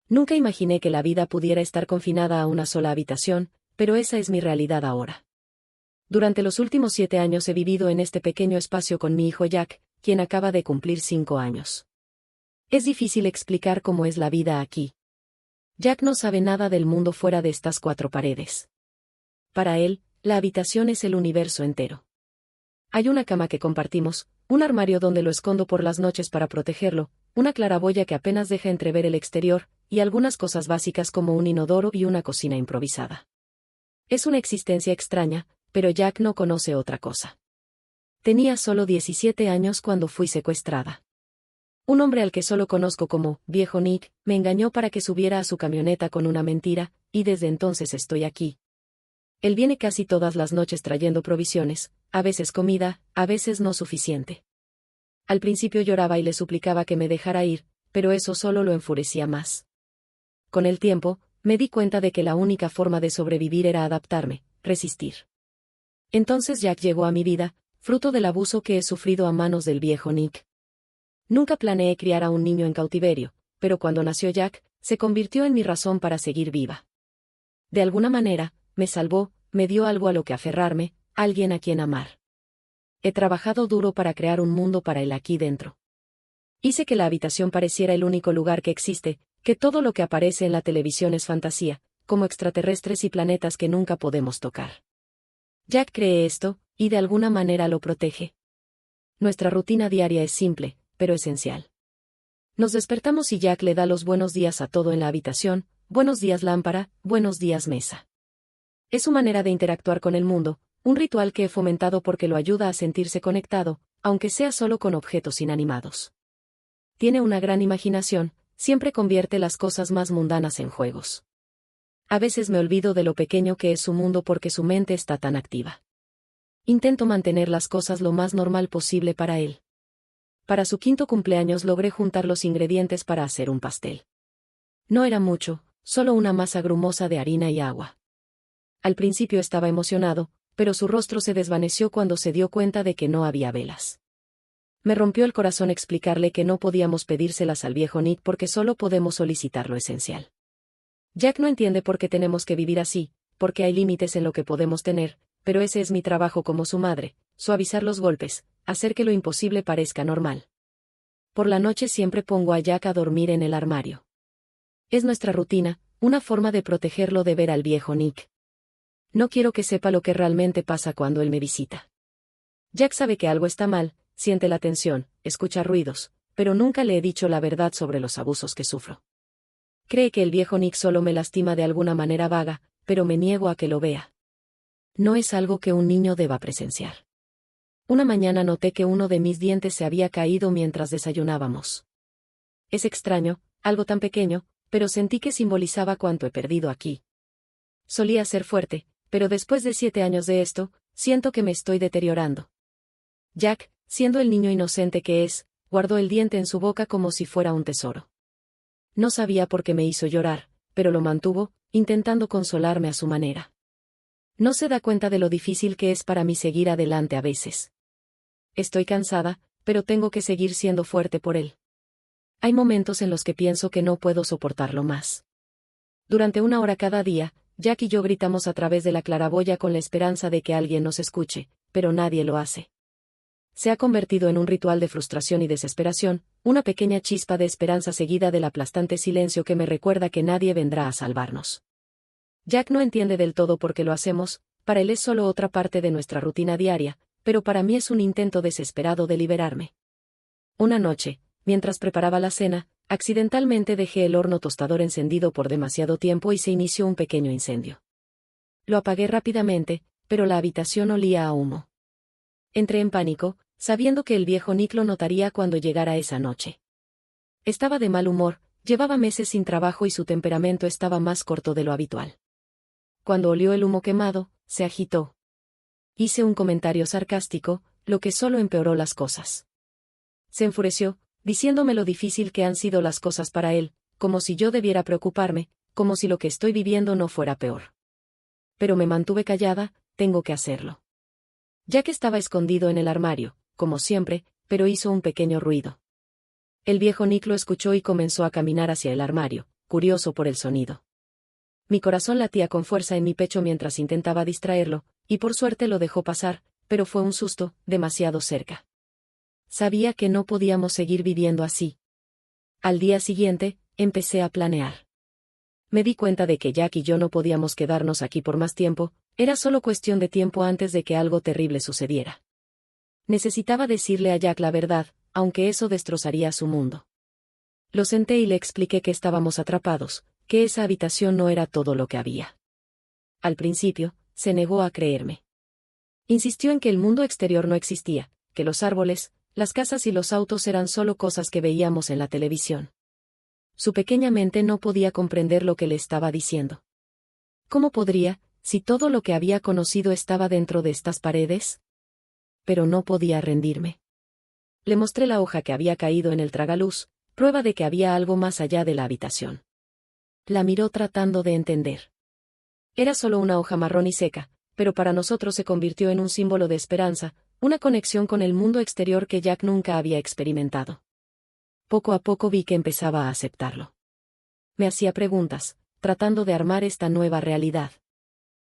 Nunca imaginé que la vida pudiera estar confinada a una sola habitación, pero esa es mi realidad ahora. Durante los últimos 7 años he vivido en este pequeño espacio con mi hijo Jack, quien acaba de cumplir 5 años. Es difícil explicar cómo es la vida aquí. Jack no sabe nada del mundo fuera de estas 4 paredes. Para él, la habitación es el universo entero. Hay una cama que compartimos, un armario donde lo escondo por las noches para protegerlo, una claraboya que apenas deja entrever el exterior, y algunas cosas básicas como un inodoro y una cocina improvisada. Es una existencia extraña, pero Jack no conoce otra cosa. Tenía solo 17 años cuando fui secuestrada. Un hombre al que solo conozco como Viejo Nick, me engañó para que subiera a su camioneta con una mentira, y desde entonces estoy aquí. Él viene casi todas las noches trayendo provisiones, a veces comida, a veces no suficiente. Al principio lloraba y le suplicaba que me dejara ir, pero eso solo lo enfurecía más. Con el tiempo, me di cuenta de que la única forma de sobrevivir era adaptarme, resistir. Entonces Jack llegó a mi vida, fruto del abuso que he sufrido a manos del Viejo Nick. Nunca planeé criar a un niño en cautiverio, pero cuando nació Jack, se convirtió en mi razón para seguir viva. De alguna manera, me salvó, me dio algo a lo que aferrarme, alguien a quien amar. He trabajado duro para crear un mundo para él aquí dentro. Hice que la habitación pareciera el único lugar que existe, que todo lo que aparece en la televisión es fantasía, como extraterrestres y planetas que nunca podemos tocar. Jack cree esto, y de alguna manera lo protege. Nuestra rutina diaria es simple, pero esencial. Nos despertamos y Jack le da los buenos días a todo en la habitación, buenos días lámpara, buenos días mesa. Es su manera de interactuar con el mundo, un ritual que he fomentado porque lo ayuda a sentirse conectado, aunque sea solo con objetos inanimados. Tiene una gran imaginación, siempre convierte las cosas más mundanas en juegos. A veces me olvido de lo pequeño que es su mundo porque su mente está tan activa. Intento mantener las cosas lo más normal posible para él. Para su 5º cumpleaños logré juntar los ingredientes para hacer un pastel. No era mucho, solo una masa grumosa de harina y agua. Al principio estaba emocionado, pero su rostro se desvaneció cuando se dio cuenta de que no había velas. Me rompió el corazón explicarle que no podíamos pedírselas al Viejo Nick porque solo podemos solicitar lo esencial. Jack no entiende por qué tenemos que vivir así, porque hay límites en lo que podemos tener, pero ese es mi trabajo como su madre, suavizar los golpes, hacer que lo imposible parezca normal. Por la noche siempre pongo a Jack a dormir en el armario. Es nuestra rutina, una forma de protegerlo de ver al Viejo Nick. No quiero que sepa lo que realmente pasa cuando él me visita. Jack sabe que algo está mal, siente la tensión, escucha ruidos, pero nunca le he dicho la verdad sobre los abusos que sufro. Cree que el Viejo Nick solo me lastima de alguna manera vaga, pero me niego a que lo vea. No es algo que un niño deba presenciar. Una mañana noté que uno de mis dientes se había caído mientras desayunábamos. Es extraño, algo tan pequeño, pero sentí que simbolizaba cuánto he perdido aquí. Solía ser fuerte, pero después de 7 años de esto, siento que me estoy deteriorando. Jack, siendo el niño inocente que es, guardó el diente en su boca como si fuera un tesoro. No sabía por qué me hizo llorar, pero lo mantuvo, intentando consolarme a su manera. No se da cuenta de lo difícil que es para mí seguir adelante a veces. Estoy cansada, pero tengo que seguir siendo fuerte por él. Hay momentos en los que pienso que no puedo soportarlo más. Durante 1 hora cada día, Jack y yo gritamos a través de la claraboya con la esperanza de que alguien nos escuche, pero nadie lo hace. Se ha convertido en un ritual de frustración y desesperación, una pequeña chispa de esperanza seguida del aplastante silencio que me recuerda que nadie vendrá a salvarnos. Jack no entiende del todo por qué lo hacemos, para él es solo otra parte de nuestra rutina diaria, pero para mí es un intento desesperado de liberarme. Una noche, mientras preparaba la cena, accidentalmente dejé el horno tostador encendido por demasiado tiempo y se inició un pequeño incendio. Lo apagué rápidamente, pero la habitación olía a humo. Entré en pánico, sabiendo que el Viejo Nick lo notaría cuando llegara esa noche. Estaba de mal humor, llevaba meses sin trabajo y su temperamento estaba más corto de lo habitual. Cuando olió el humo quemado, se agitó. Hice un comentario sarcástico, lo que solo empeoró las cosas. Se enfureció, diciéndome lo difícil que han sido las cosas para él, como si yo debiera preocuparme, como si lo que estoy viviendo no fuera peor. Pero me mantuve callada, tengo que hacerlo. Jack estaba escondido en el armario, como siempre, pero hizo un pequeño ruido. El Viejo Nick lo escuchó y comenzó a caminar hacia el armario, curioso por el sonido. Mi corazón latía con fuerza en mi pecho mientras intentaba distraerlo, y por suerte lo dejó pasar, pero fue un susto, demasiado cerca. Sabía que no podíamos seguir viviendo así. Al día siguiente, empecé a planear. Me di cuenta de que Jack y yo no podíamos quedarnos aquí por más tiempo, era solo cuestión de tiempo antes de que algo terrible sucediera. Necesitaba decirle a Jack la verdad, aunque eso destrozaría su mundo. Lo senté y le expliqué que estábamos atrapados, que esa habitación no era todo lo que había. Al principio, se negó a creerme. Insistió en que el mundo exterior no existía, que los árboles, las casas y los autos eran solo cosas que veíamos en la televisión. Su pequeña mente no podía comprender lo que le estaba diciendo. ¿Cómo podría, si todo lo que había conocido estaba dentro de estas paredes? Pero no podía rendirme. Le mostré la hoja que había caído en el tragaluz, prueba de que había algo más allá de la habitación. La miró tratando de entender. Era solo una hoja marrón y seca, pero para nosotros se convirtió en un símbolo de esperanza, una conexión con el mundo exterior que Jack nunca había experimentado. Poco a poco vi que empezaba a aceptarlo. Me hacía preguntas, tratando de armar esta nueva realidad.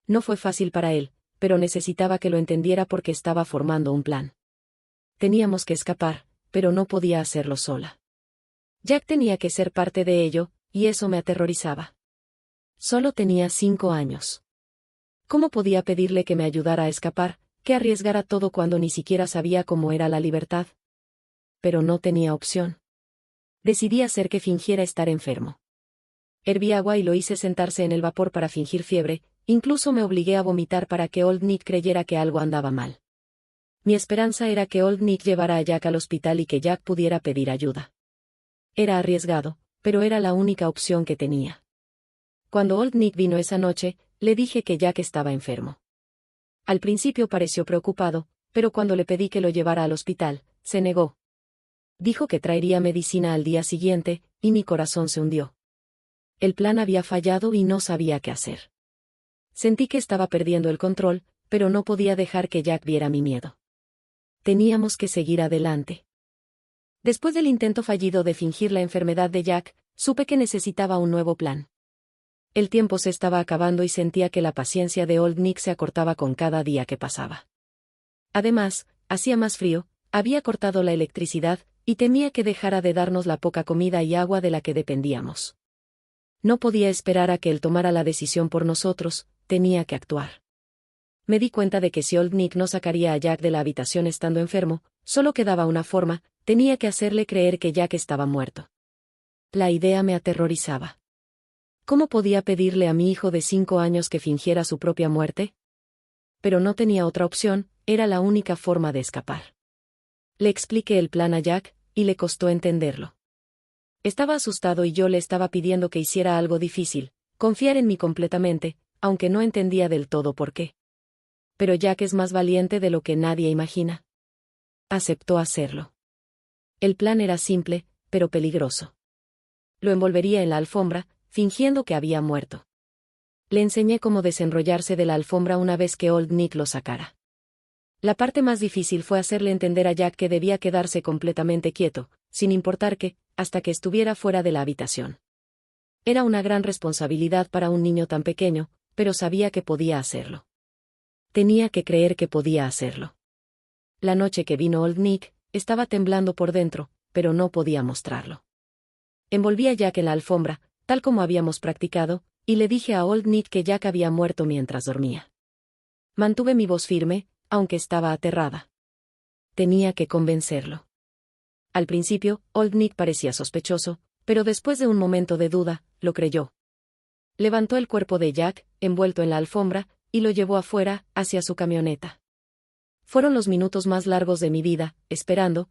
No fue fácil para él, pero necesitaba que lo entendiera porque estaba formando un plan. Teníamos que escapar, pero no podía hacerlo sola. Jack tenía que ser parte de ello, y eso me aterrorizaba. Solo tenía 5 años. ¿Cómo podía pedirle que me ayudara a escapar, que arriesgara todo cuando ni siquiera sabía cómo era la libertad? Pero no tenía opción. Decidí hacer que fingiera estar enfermo. Herví agua y lo hice sentarse en el vapor para fingir fiebre, incluso me obligué a vomitar para que Old Nick creyera que algo andaba mal. Mi esperanza era que Old Nick llevara a Jack al hospital y que Jack pudiera pedir ayuda. Era arriesgado, pero era la única opción que tenía. Cuando Old Nick vino esa noche, le dije que Jack estaba enfermo. Al principio pareció preocupado, pero cuando le pedí que lo llevara al hospital, se negó. Dijo que traería medicina al día siguiente, y mi corazón se hundió. El plan había fallado y no sabía qué hacer. Sentí que estaba perdiendo el control, pero no podía dejar que Jack viera mi miedo. Teníamos que seguir adelante. Después del intento fallido de fingir la enfermedad de Jack, supe que necesitaba un nuevo plan. El tiempo se estaba acabando y sentía que la paciencia de Old Nick se acortaba con cada día que pasaba. Además, hacía más frío, había cortado la electricidad, y temía que dejara de darnos la poca comida y agua de la que dependíamos. No podía esperar a que él tomara la decisión por nosotros, tenía que actuar. Me di cuenta de que si Old Nick no sacaría a Jack de la habitación estando enfermo, solo quedaba una forma, tenía que hacerle creer que Jack estaba muerto. La idea me aterrorizaba. ¿Cómo podía pedirle a mi hijo de 5 años que fingiera su propia muerte? Pero no tenía otra opción, era la única forma de escapar. Le expliqué el plan a Jack, y le costó entenderlo. Estaba asustado y yo le estaba pidiendo que hiciera algo difícil, confiar en mí completamente, aunque no entendía del todo por qué. Pero Jack es más valiente de lo que nadie imagina. Aceptó hacerlo. El plan era simple, pero peligroso. Lo envolvería en la alfombra, fingiendo que había muerto. Le enseñé cómo desenrollarse de la alfombra una vez que Old Nick lo sacara. La parte más difícil fue hacerle entender a Jack que debía quedarse completamente quieto, sin importar qué, hasta que estuviera fuera de la habitación. Era una gran responsabilidad para un niño tan pequeño, pero sabía que podía hacerlo. Tenía que creer que podía hacerlo. La noche que vino Old Nick, estaba temblando por dentro, pero no podía mostrarlo. Envolví a Jack en la alfombra, tal como habíamos practicado, y le dije a Old Nick que Jack había muerto mientras dormía. Mantuve mi voz firme, aunque estaba aterrada. Tenía que convencerlo. Al principio, Old Nick parecía sospechoso, pero después de un momento de duda, lo creyó. Levantó el cuerpo de Jack, envuelto en la alfombra, y lo llevó afuera, hacia su camioneta. Fueron los minutos más largos de mi vida, esperando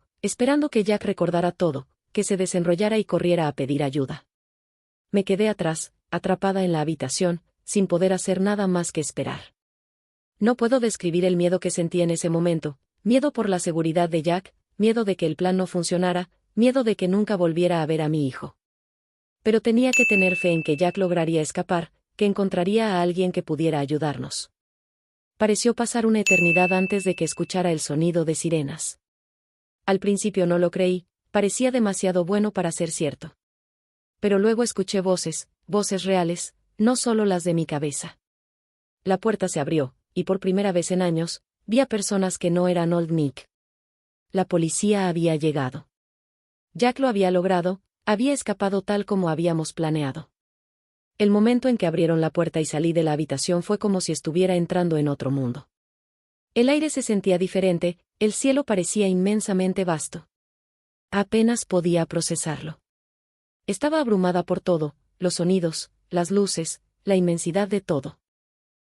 que Jack recordara todo, que se desenrollara y corriera a pedir ayuda. Me quedé atrás, atrapada en la habitación, sin poder hacer nada más que esperar. No puedo describir el miedo que sentí en ese momento, miedo por la seguridad de Jack, miedo de que el plan no funcionara, miedo de que nunca volviera a ver a mi hijo. Pero tenía que tener fe en que Jack lograría escapar, que encontraría a alguien que pudiera ayudarnos. Pareció pasar una eternidad antes de que escuchara el sonido de sirenas. Al principio no lo creí, parecía demasiado bueno para ser cierto. Pero luego escuché voces, voces reales, no solo las de mi cabeza. La puerta se abrió, y por primera vez en años, vi a personas que no eran Old Nick. La policía había llegado. Jack lo había logrado, había escapado tal como habíamos planeado. El momento en que abrieron la puerta y salí de la habitación fue como si estuviera entrando en otro mundo. El aire se sentía diferente, el cielo parecía inmensamente vasto. Apenas podía procesarlo. Estaba abrumada por todo, los sonidos, las luces, la inmensidad de todo.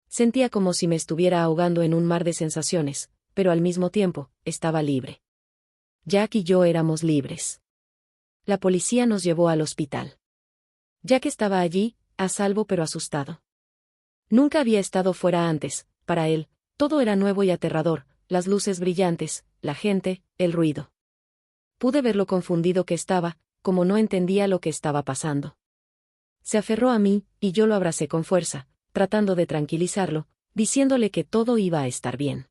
Sentía como si me estuviera ahogando en un mar de sensaciones, pero al mismo tiempo, estaba libre. Jack y yo éramos libres. La policía nos llevó al hospital. Jack estaba allí, a salvo pero asustado. Nunca había estado fuera antes, para él, todo era nuevo y aterrador, las luces brillantes, la gente, el ruido. Pude ver lo confundido que estaba, como no entendía lo que estaba pasando. Se aferró a mí, y yo lo abracé con fuerza, tratando de tranquilizarlo, diciéndole que todo iba a estar bien.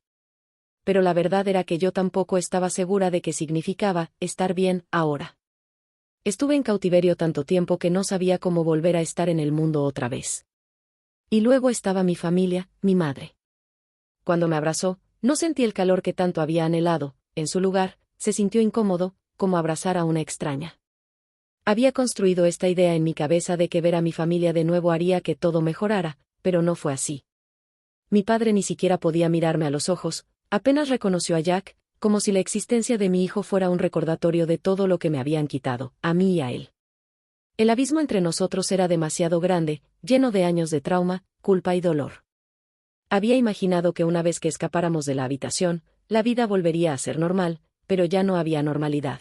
Pero la verdad era que yo tampoco estaba segura de qué significaba estar bien ahora. Estuve en cautiverio tanto tiempo que no sabía cómo volver a estar en el mundo otra vez. Y luego estaba mi familia, mi madre. Cuando me abrazó, no sentí el calor que tanto había anhelado, en su lugar, se sintió incómodo, como abrazar a una extraña. Había construido esta idea en mi cabeza de que ver a mi familia de nuevo haría que todo mejorara, pero no fue así. Mi padre ni siquiera podía mirarme a los ojos, apenas reconoció a Jack, como si la existencia de mi hijo fuera un recordatorio de todo lo que me habían quitado, a mí y a él. El abismo entre nosotros era demasiado grande, lleno de años de trauma, culpa y dolor. Había imaginado que una vez que escapáramos de la habitación, la vida volvería a ser normal, pero ya no había normalidad.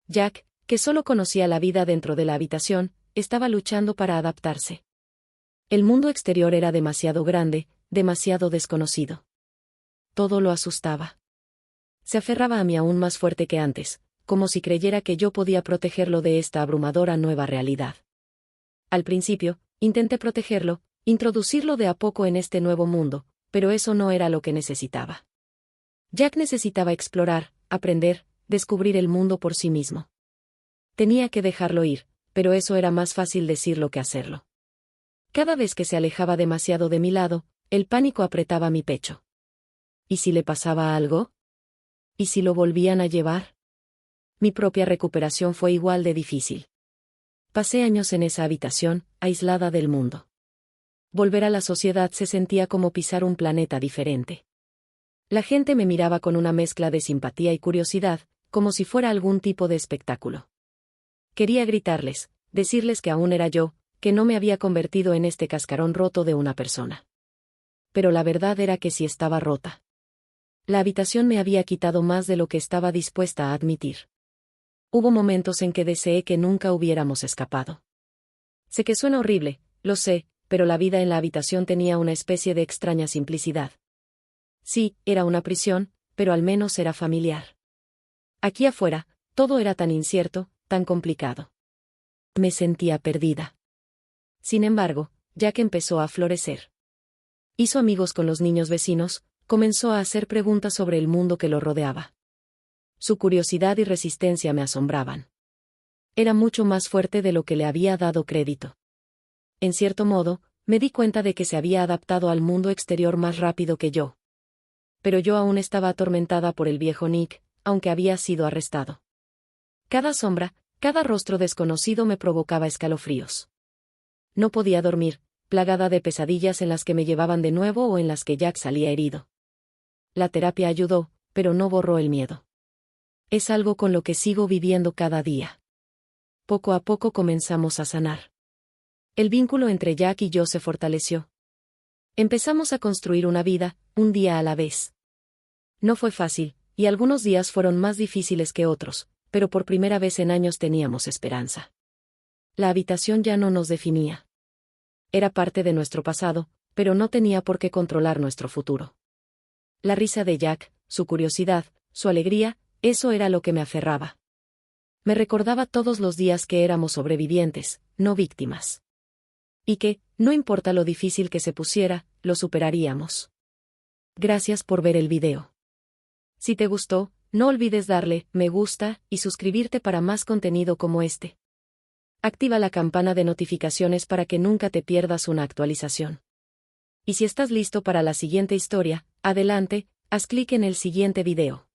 Jack, que solo conocía la vida dentro de la habitación, estaba luchando para adaptarse. El mundo exterior era demasiado grande, demasiado desconocido. Todo lo asustaba. Se aferraba a mí aún más fuerte que antes, como si creyera que yo podía protegerlo de esta abrumadora nueva realidad. Al principio, intenté protegerlo, introducirlo de a poco en este nuevo mundo, pero eso no era lo que necesitaba. Jack necesitaba explorar, aprender, descubrir el mundo por sí mismo. Tenía que dejarlo ir, pero eso era más fácil decirlo que hacerlo. Cada vez que se alejaba demasiado de mi lado, el pánico apretaba mi pecho. ¿Y si le pasaba algo? ¿Y si lo volvían a llevar? Mi propia recuperación fue igual de difícil. Pasé años en esa habitación, aislada del mundo. Volver a la sociedad se sentía como pisar un planeta diferente. La gente me miraba con una mezcla de simpatía y curiosidad, como si fuera algún tipo de espectáculo. Quería gritarles, decirles que aún era yo, que no me había convertido en este cascarón roto de una persona. Pero la verdad era que sí estaba rota. La habitación me había quitado más de lo que estaba dispuesta a admitir. Hubo momentos en que deseé que nunca hubiéramos escapado. Sé que suena horrible, lo sé, pero la vida en la habitación tenía una especie de extraña simplicidad. Sí, era una prisión, pero al menos era familiar. Aquí afuera, todo era tan incierto, tan complicado. Me sentía perdida. Sin embargo, Jack empezó a florecer. Hizo amigos con los niños vecinos, comenzó a hacer preguntas sobre el mundo que lo rodeaba. Su curiosidad y resistencia me asombraban. Era mucho más fuerte de lo que le había dado crédito. En cierto modo, me di cuenta de que se había adaptado al mundo exterior más rápido que yo. Pero yo aún estaba atormentada por el viejo Nick, aunque había sido arrestado. Cada sombra, cada rostro desconocido me provocaba escalofríos. No podía dormir, plagada de pesadillas en las que me llevaban de nuevo o en las que Jack salía herido. La terapia ayudó, pero no borró el miedo. Es algo con lo que sigo viviendo cada día. Poco a poco comenzamos a sanar. El vínculo entre Jack y yo se fortaleció. Empezamos a construir una vida, un día a la vez. No fue fácil, y algunos días fueron más difíciles que otros, pero por primera vez en años teníamos esperanza. La habitación ya no nos definía. Era parte de nuestro pasado, pero no tenía por qué controlar nuestro futuro. La risa de Jack, su curiosidad, su alegría, eso era lo que me aferraba. Me recordaba todos los días que éramos sobrevivientes, no víctimas. Y que, no importa lo difícil que se pusiera, lo superaríamos. Gracias por ver el video. Si te gustó, no olvides darle me gusta y suscribirte para más contenido como este. Activa la campana de notificaciones para que nunca te pierdas una actualización. Y si estás listo para la siguiente historia, adelante, haz clic en el siguiente video.